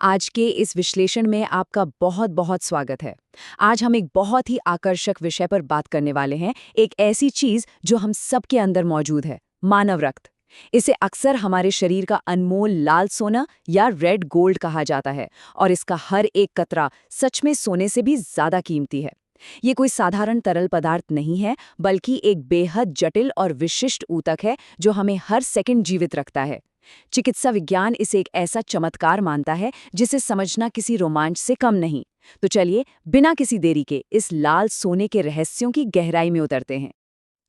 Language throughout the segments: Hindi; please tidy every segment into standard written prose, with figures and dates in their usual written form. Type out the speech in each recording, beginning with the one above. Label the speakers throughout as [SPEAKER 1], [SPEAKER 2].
[SPEAKER 1] आज के इस विश्लेषण में आपका बहुत बहुत स्वागत है। आज हम एक बहुत ही आकर्षक विषय पर बात करने वाले हैं, एक ऐसी चीज जो हम सबके अंदर मौजूद है, मानव रक्त। इसे अक्सर हमारे शरीर का अनमोल लाल सोना या रेड गोल्ड कहा जाता है और इसका हर एक कतरा सच में सोने से भी ज्यादा कीमती है। ये कोई साधारण तरल पदार्थ नहीं है, बल्कि एक बेहद जटिल और विशिष्ट ऊतक है जो हमें हर सेकंड जीवित रखता है। चिकित्सा विज्ञान इसे एक ऐसा चमत्कार मानता है जिसे समझना किसी रोमांच से कम नहीं। तो चलिए, बिना किसी देरी के इस लाल सोने के रहस्यों की गहराई में उतरते हैं।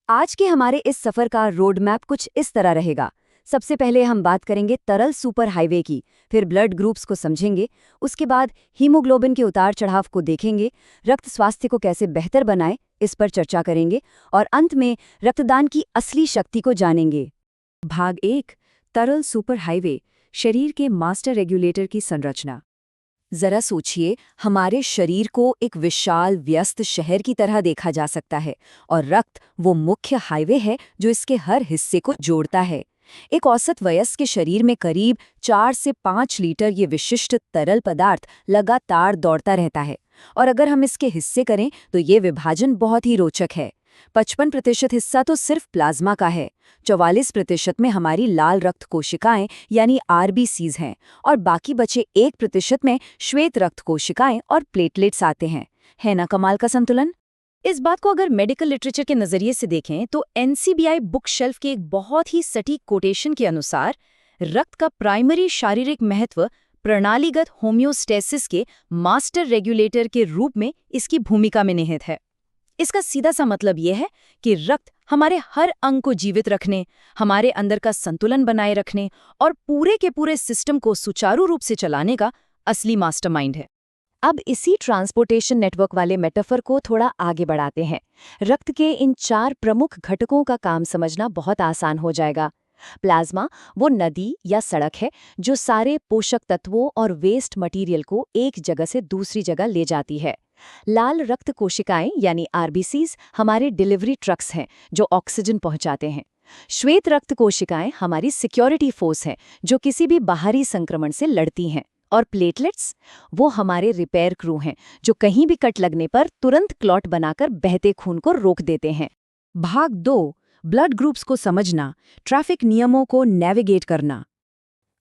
[SPEAKER 1] आज के हमारे इस सफर का रोड मैप कुछ इस तरह रहेगा। सबसे पहले हम बात करेंगे तरल सुपर हाईवे की, फिर ब्लड ग्रुप्स को समझेंगे, उसके बाद हीमोग्लोबिन के उतार चढ़ाव को देखेंगे, रक्त स्वास्थ्य को कैसे बेहतर बनाए इस पर चर्चा करेंगे और अंत में रक्तदान की असली शक्ति को जानेंगे। भाग 1, तरल सुपर हाईवे, शरीर के मास्टर रेगुलेटर की संरचना। जरा सोचिए, हमारे शरीर को एक विशाल व्यस्त शहर की तरह देखा जा सकता है और रक्त वो मुख्य हाईवे है जो इसके हर हिस्से को जोड़ता है। एक औसत वयस्क के शरीर में करीब 4 से 5 लीटर ये विशिष्ट तरल पदार्थ लगातार दौड़ता रहता है और अगर हम इसके हिस्से करें तो ये विभाजन बहुत ही रोचक है। 55% हिस्सा तो सिर्फ प्लाज्मा का है, 44% में हमारी लाल रक्त कोशिकाएं यानी आरबीसीज हैं और बाकी बचे 1% में श्वेत रक्त कोशिकाएं और प्लेटलेट्स आते हैं। है ना कमाल का संतुलन? इस बात को अगर मेडिकल लिटरेचर के नजरिए से देखें तो एनसीबीआई बुक शेल्फ के एक बहुत ही सटीक कोटेशन के अनुसार रक्त का प्राइमरी शारीरिक महत्व प्रणालीगत होम्योस्टेसिस के मास्टर रेगुलेटर के रूप में इसकी भूमिका में निहित है। इसका सीधा सा मतलब यह है कि रक्त हमारे हर अंग को जीवित रखने, हमारे अंदर का संतुलन बनाए रखने और पूरे के पूरे सिस्टम को सुचारू रूप से चलाने का असली मास्टरमाइंड है। अब इसी ट्रांसपोर्टेशन नेटवर्क वाले मेटाफर को थोड़ा आगे बढ़ाते हैं। रक्त के इन 4 प्रमुख घटकों का काम समझना बहुत आसान हो जाएगा। प्लाज्मा वो नदी या सड़क है जो सारे पोषक तत्वों और वेस्ट मटेरियल को एक जगह से दूसरी जगह ले जाती है। लाल रक्त कोशिकाएं यानी आरबीसीज हमारे डिलीवरी ट्रक्स हैं जो ऑक्सीजन पहुंचाते हैं। श्वेत रक्त कोशिकाएं हमारी सिक्योरिटी फोर्स हैं जो किसी भी बाहरी संक्रमण से लड़ती हैं। और प्लेटलेट्स वो हमारे रिपेयर क्रू हैं जो कहीं भी कट लगने पर तुरंत क्लॉट बनाकर बहते खून को रोक देते हैं। भाग 2, ब्लड ग्रुप्स को समझना, ट्रैफिक नियमों को नेविगेट करना।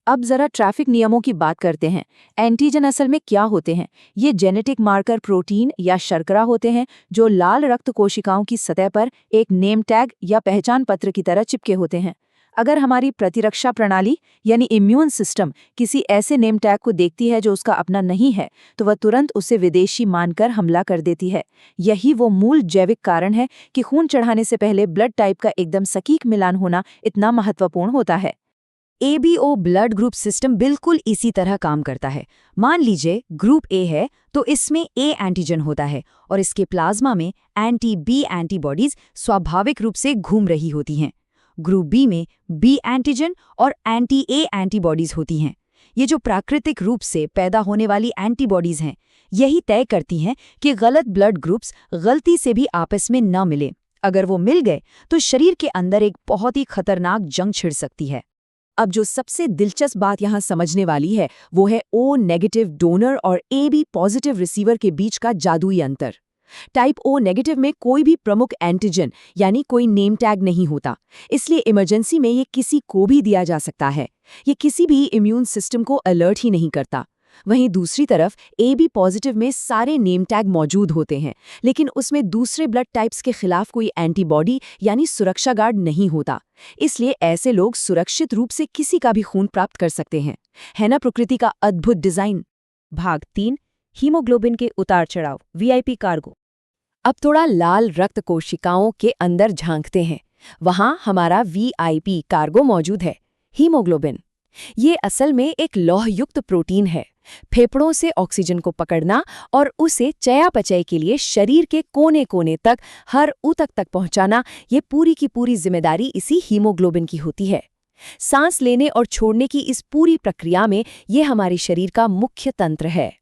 [SPEAKER 1] अब जरा ट्रैफिक नियमों की बात करते हैं। एंटीजन असल में क्या होते हैं? ये जेनेटिक मार्कर प्रोटीन या शर्करा होते हैं जो लाल रक्त कोशिकाओं की सतह पर एक नेम टैग या पहचान पत्र की तरह चिपके होते हैं। अगर हमारी प्रतिरक्षा प्रणाली यानी इम्यून सिस्टम किसी ऐसे नेम टैग को देखती है जो उसका अपना नहीं है तो वह तुरंत उसे विदेशी मानकर हमला कर देती है। यही वो मूल जैविक कारण है कि खून चढ़ाने से पहले ब्लड टाइप का एकदम सटीक मिलान होना इतना महत्वपूर्ण होता है। एबीओ ब्लड ग्रुप सिस्टम बिल्कुल इसी तरह काम करता है। मान लीजिए ग्रुप ए है तो इसमें ए एंटीजन होता है और इसके प्लाज्मा में एंटी बी एंटीबॉडीज स्वाभाविक रूप से घूम रही होती हैं। ग्रुप बी में बी एंटीजन और एंटी ए एंटीबॉडीज होती हैं। ये जो प्राकृतिक रूप से पैदा होने वाली एंटीबॉडीज हैं, यही तय करती हैं कि गलत ब्लड ग्रुप्स गलती से भी आपस में न मिले। अगर वो मिल गए तो शरीर के अंदर एक बहुत ही खतरनाक जंग छिड़ सकती है। अब जो सबसे दिलचस्प बात यहाँ समझने वाली है वो है ओ नेगेटिव डोनर और ए बी पॉजिटिव रिसीवर के बीच का जादुई अंतर। टाइप ओ नेगेटिव में कोई भी प्रमुख एंटीजन यानी कोई नेम टैग नहीं होता, इसलिए इमरजेंसी में ये किसी को भी दिया जा सकता है। ये किसी भी इम्यून सिस्टम को अलर्ट ही नहीं करता। वहीं दूसरी तरफ ए बी पॉजिटिव में सारे नेम टैग मौजूद होते हैं, लेकिन उसमें दूसरे ब्लड टाइप्स के खिलाफ कोई एंटीबॉडी यानी सुरक्षा गार्ड नहीं होता। इसलिए ऐसे लोग सुरक्षित रूप से किसी का भी खून प्राप्त कर सकते हैं। है ना प्रकृति का अद्भुत डिजाइन? भाग 3, हीमोग्लोबिन के उतार चढ़ाव, वीआईपी कार्गो। अब थोड़ा लाल रक्त कोशिकाओं के अंदर झांकते हैं। वहां हमारा वीआईपी कार्गो मौजूद है, हीमोग्लोबिन। ये असल में एक लौहयुक्त प्रोटीन है। फेफड़ों से ऑक्सीजन को पकड़ना और उसे चयापचय के लिए शरीर के कोने कोने तक, हर ऊतक तक पहुंचाना, ये पूरी की पूरी जिम्मेदारी इसी हीमोग्लोबिन की होती है। सांस लेने और छोड़ने की इस पूरी प्रक्रिया में ये हमारे शरीर का मुख्य तंत्र है।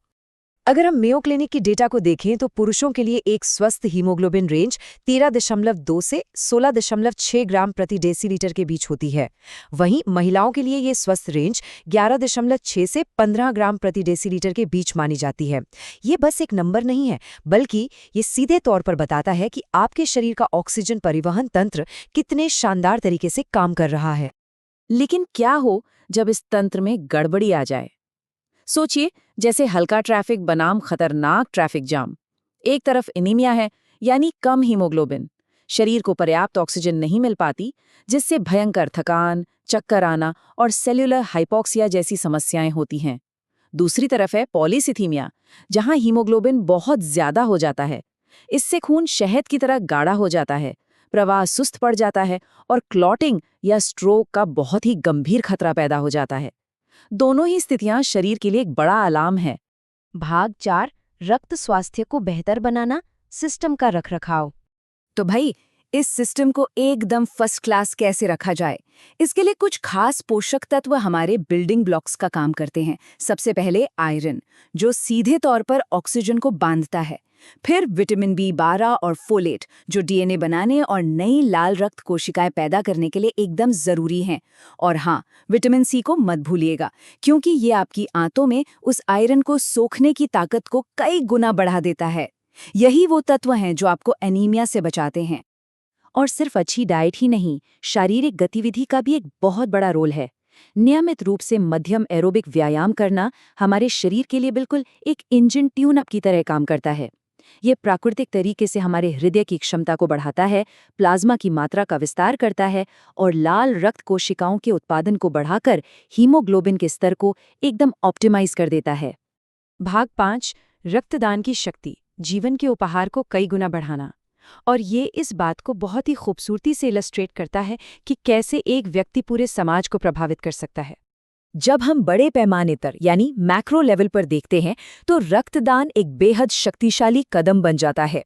[SPEAKER 1] अगर हम मेयो क्लिनिक की डेटा को देखें तो पुरुषों के लिए एक स्वस्थ हीमोग्लोबिन रेंज 13.2 से 16.6 ग्राम प्रति डेसीलीटर के बीच होती है। वहीं महिलाओं के लिए ये स्वस्थ रेंज 11.6 से 15 ग्राम प्रति डेसीलीटर के बीच मानी जाती है। ये बस एक नंबर नहीं है, बल्कि ये सीधे तौर पर बताता है कि आपके शरीर का ऑक्सीजन परिवहन तंत्र कितने शानदार तरीके से काम कर रहा है।
[SPEAKER 2] लेकिन क्या हो जब इस तंत्र में गड़बड़ी आ जाए? सोचिए, जैसे हल्का ट्रैफिक बनाम खतरनाक ट्रैफिक जाम। एक तरफ एनीमिया है, यानी कम हीमोग्लोबिन, शरीर को पर्याप्त ऑक्सीजन नहीं मिल पाती, जिससे भयंकर थकान, चक्कर आना और सेल्युलर हाइपोक्सिया जैसी समस्याएं होती हैं। दूसरी तरफ है पॉलीसिथीमिया, जहां हीमोग्लोबिन बहुत ज्यादा हो जाता है। इससे खून शहद की तरह गाढ़ा हो जाता है, प्रवाह सुस्त पड़ जाता है और क्लॉटिंग या स्ट्रोक का बहुत ही गंभीर खतरा पैदा हो जाता है। दोनों ही स्थितियां शरीर के लिए एक बड़ा अलार्म है।
[SPEAKER 1] भाग 4, रक्त स्वास्थ्य को बेहतर बनाना, सिस्टम का रखरखाव।
[SPEAKER 2] तो भाई, इस सिस्टम को एकदम फर्स्ट क्लास कैसे रखा जाए? इसके लिए कुछ खास पोषक तत्व हमारे बिल्डिंग ब्लॉक्स का काम करते हैं। सबसे पहले आयरन, जो सीधे तौर पर ऑक्सीजन को बांधता है। फिर विटामिन B12 और फोलेट, जो डीएनए बनाने और नई लाल रक्त कोशिकाएं पैदा करने के लिए एकदम जरूरी हैं। और हाँ, विटामिन C को मत भूलिएगा, क्योंकि ये आपकी आंतों में उस आयरन को सोखने की ताकत को कई गुना बढ़ा देता है। यही वो तत्व हैं जो आपको एनीमिया से बचाते हैं। और सिर्फ अच्छी डाइट ही नहीं, शारीरिक गतिविधि का भी एक बहुत बड़ा रोल है। नियमित रूप से मध्यम एरोबिक व्यायाम करना हमारे शरीर के लिए बिल्कुल एक इंजन ट्यून अप की तरह काम करता है। ये प्राकृतिक तरीके से हमारे हृदय की क्षमता को बढ़ाता है, प्लाज्मा की मात्रा का विस्तार करता है और लाल रक्त कोशिकाओं के उत्पादन को बढ़ाकर हीमोग्लोबिन के स्तर को एकदम ऑप्टिमाइज कर देता है।
[SPEAKER 1] भाग 5, रक्तदान की शक्ति, जीवन के उपहार को कई गुना बढ़ाना। और ये इस बात को बहुत ही खूबसूरती से इलस्ट्रेट करता है कि कैसे एक व्यक्ति पूरे समाज को प्रभावित कर सकता है। जब हम बड़े पैमाने पर यानी मैक्रो लेवल पर देखते हैं तो रक्तदान एक बेहद शक्तिशाली कदम बन जाता है।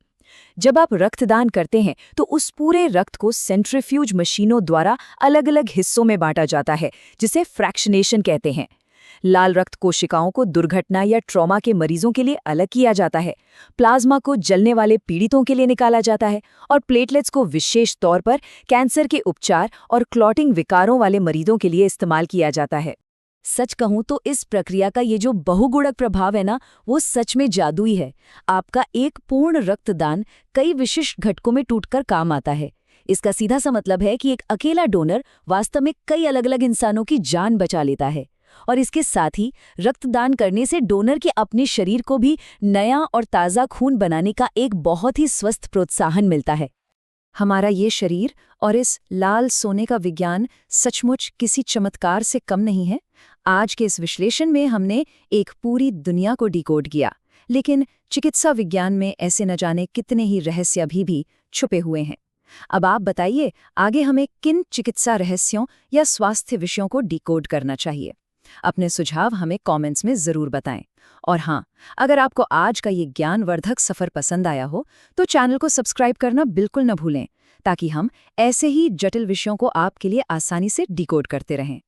[SPEAKER 1] जब आप रक्तदान करते हैं तो उस पूरे रक्त को सेंट्रीफ्यूज मशीनों द्वारा अलग अलग हिस्सों में बांटा जाता है, जिसे फ्रैक्शनेशन कहते हैं। लाल रक्त कोशिकाओं को दुर्घटना या ट्रॉमा के मरीजों के लिए अलग किया जाता है, प्लाज्मा को जलने वाले पीड़ितों के लिए निकाला जाता है और प्लेटलेट्स को विशेष तौर पर कैंसर के उपचार और क्लॉटिंग विकारों वाले मरीजों के लिए इस्तेमाल किया जाता है। सच कहूं तो इस प्रक्रिया का ये जो बहुगुणक प्रभाव है ना, वो सच में जादुई है। आपका एक पूर्ण रक्तदान कई विशिष्ट घटकों में टूटकर काम आता है। इसका सीधा सा मतलब है कि एक अकेला डोनर वास्तव में कई अलग अलग इंसानों की जान बचा लेता है। और इसके साथ ही रक्तदान करने से डोनर के अपने शरीर को भी नया और ताज़ा खून बनाने का एक बहुत ही स्वस्थ प्रोत्साहन मिलता है। हमारा ये शरीर और इस लाल सोने का विज्ञान सचमुच किसी चमत्कार से कम नहीं है। आज के इस विश्लेषण में हमने एक पूरी दुनिया को डिकोड किया, लेकिन चिकित्सा विज्ञान में ऐसे न जाने कितने ही रहस्य अभी भी छुपे हुए हैं। अब आप बताइए, आगे हमें किन चिकित्सा रहस्यों या स्वास्थ्य विषयों को डिकोड करना चाहिए? अपने सुझाव हमें कमेंट्स में ज़रूर बताएं। और हाँ, अगर आपको आज का ये ज्ञानवर्धक सफ़र पसंद आया हो तो चैनल को सब्सक्राइब करना बिल्कुल न भूलें, ताकि हम ऐसे ही जटिल विषयों को आपके लिए आसानी से डिकोड करते रहें।